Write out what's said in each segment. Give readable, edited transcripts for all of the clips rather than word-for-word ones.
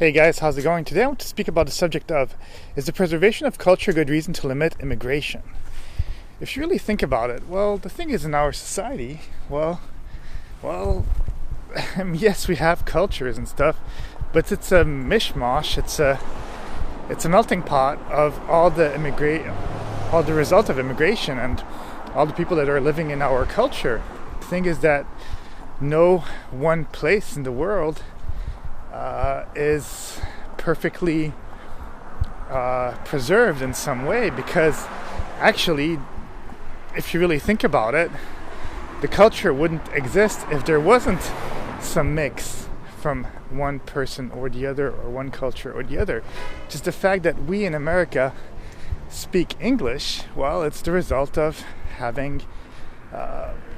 Hey guys, how's it going? Today I want to speak about the subject of, is the preservation of culture a good reason to limit immigration? If you really think about it, well, the thing is in our society, yes, we have cultures and stuff, but it's a mishmash, it's a melting pot of all the result of immigration and all the people that are living in our culture. The thing is that no one place in the world is perfectly preserved in some way, because actually, if you really think about it, the culture wouldn't exist if there wasn't some mix from one person or the other, or one culture or the other. Just the fact that we in America speak English, well, it's the result of having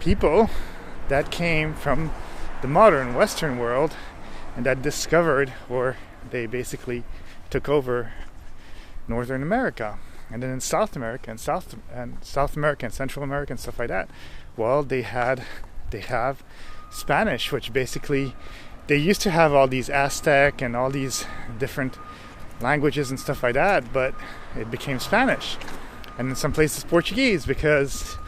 people that came from the modern Western world and that discovered, or they basically took over Northern America. And then in South America and South America and Central America and stuff like that, well, they have Spanish, which basically they used to have all these Aztec and all these different languages and stuff like that, but it became Spanish. And in some places Portuguese, because,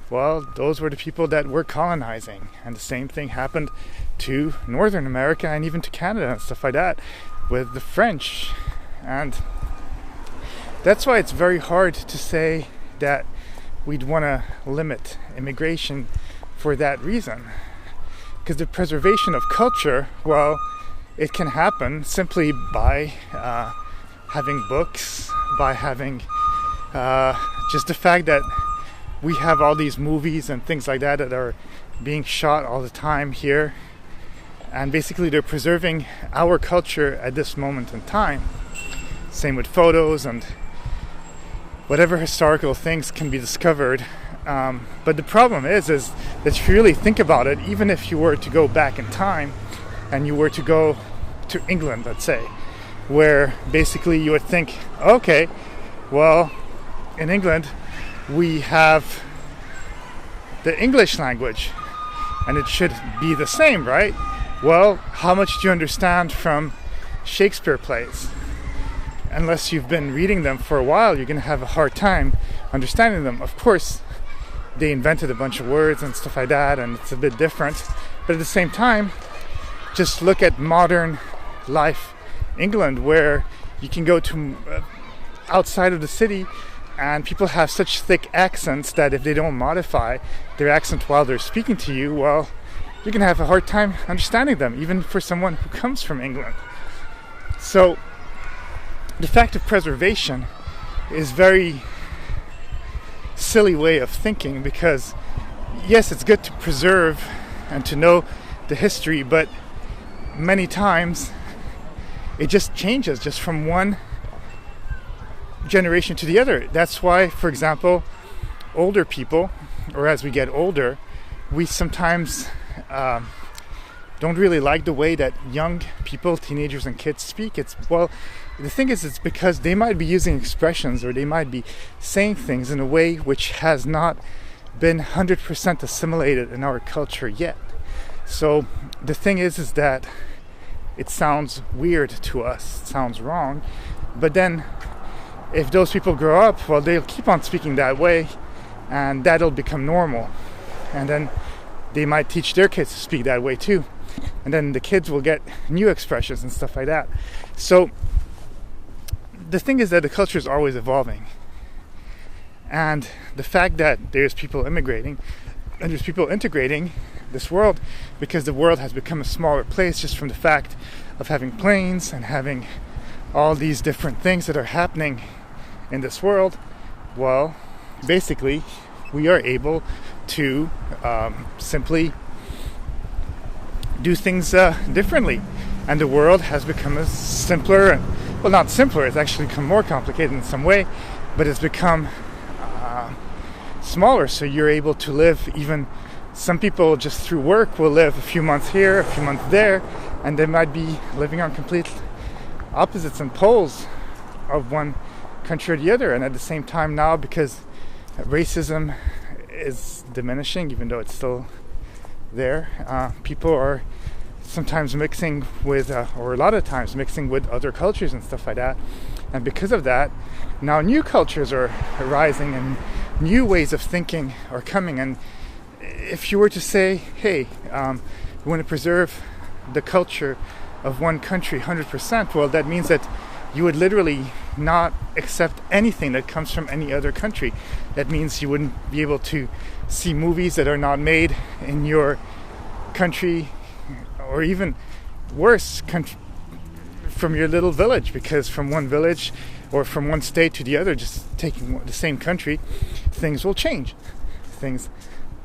well, those were the people that were colonizing. And the same thing happened to Northern America and even to Canada and stuff like that with the French. And that's why it's very hard to say that we'd want to limit immigration for that reason. Because the preservation of culture, well, it can happen simply by having books, by having just the fact that we have all these movies and things like that are being shot all the time here, and basically they're preserving our culture at this moment in time. Same with photos and whatever historical things can be discovered. But the problem is that if you really think about it, even if you were to go back in time and you were to go to England, let's say, where basically you would think, okay, well, in England we have the English language and it should be the same, right? Well, how much do you understand from Shakespeare plays? Unless you've been reading them for a while, you're going to have a hard time understanding them. Of course, they invented a bunch of words and stuff like that, and it's a bit different. But at the same time, just look at modern life England, where you can go to outside of the city and people have such thick accents that if they don't modify their accent while they're speaking to you, well, you're going to have a hard time understanding them, even for someone who comes from England. So the fact of preservation is very silly way of thinking, because yes, it's good to preserve and to know the history, but many times it just changes just from one generation to the other. That's why, for example, older people, or as we get older, we sometimes don't really like the way that young people, teenagers and kids speak. The thing is, it's because they might be using expressions, or they might be saying things in a way which has not been 100% assimilated in our culture yet. So the thing is that it sounds weird to us, it sounds wrong, but then if those people grow up, well, they'll keep on speaking that way, and that'll become normal. And then they might teach their kids to speak that way too. And then the kids will get new expressions and stuff like that. So the thing is that the culture is always evolving. And the fact that there's people immigrating and there's people integrating this world, because the world has become a smaller place just from the fact of having planes and having all these different things that are happening in this world, well, basically we are able to simply do things differently, and the world has become a simpler, well, not simpler, it's actually become more complicated in some way, but it's become smaller, so you're able to live. Even some people just through work will live a few months here, a few months there, and they might be living on complete opposites and poles of one country or the other. And at the same time now, because racism is diminishing, even though it's still there, people are sometimes mixing with, or a lot of times mixing with other cultures and stuff like that. And because of that, now new cultures are arising and new ways of thinking are coming. And if you were to say, hey, we want to preserve the culture of one country 100%, well, that means that you would literally not accept anything that comes from any other country. That means you wouldn't be able to see movies that are not made in your country, or even worse, from your little village, because from one village or from one state to the other, just taking the same country, things will change. Things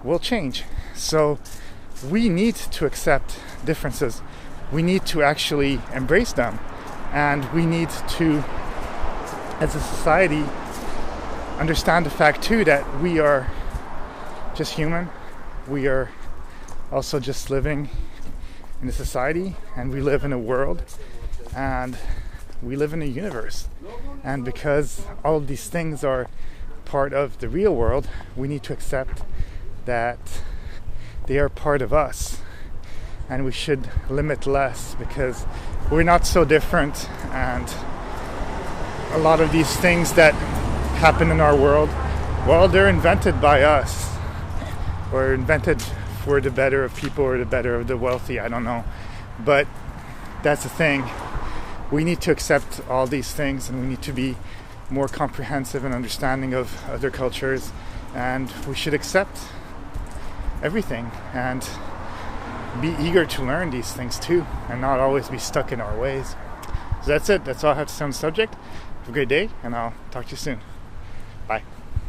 will change. So we need to accept differences. We need to actually embrace them. And we need to, as a society, understand the fact too that we are just human. We are also just living in a society, and we live in a world, and we live in a universe. And because all of these things are part of the real world, we need to accept that they are part of us, and we should limit less, because we're not so different. And a lot of these things that happen in our world, well, they're invented by us, or invented for the better of people or the better of the wealthy, I don't know. But that's the thing. We need to accept all these things, and we need to be more comprehensive and understanding of other cultures, and we should accept everything and be eager to learn these things too, and not always be stuck in our ways. So that's it. That's all I have to say on the subject. Have a great day, and I'll talk to you soon. Bye.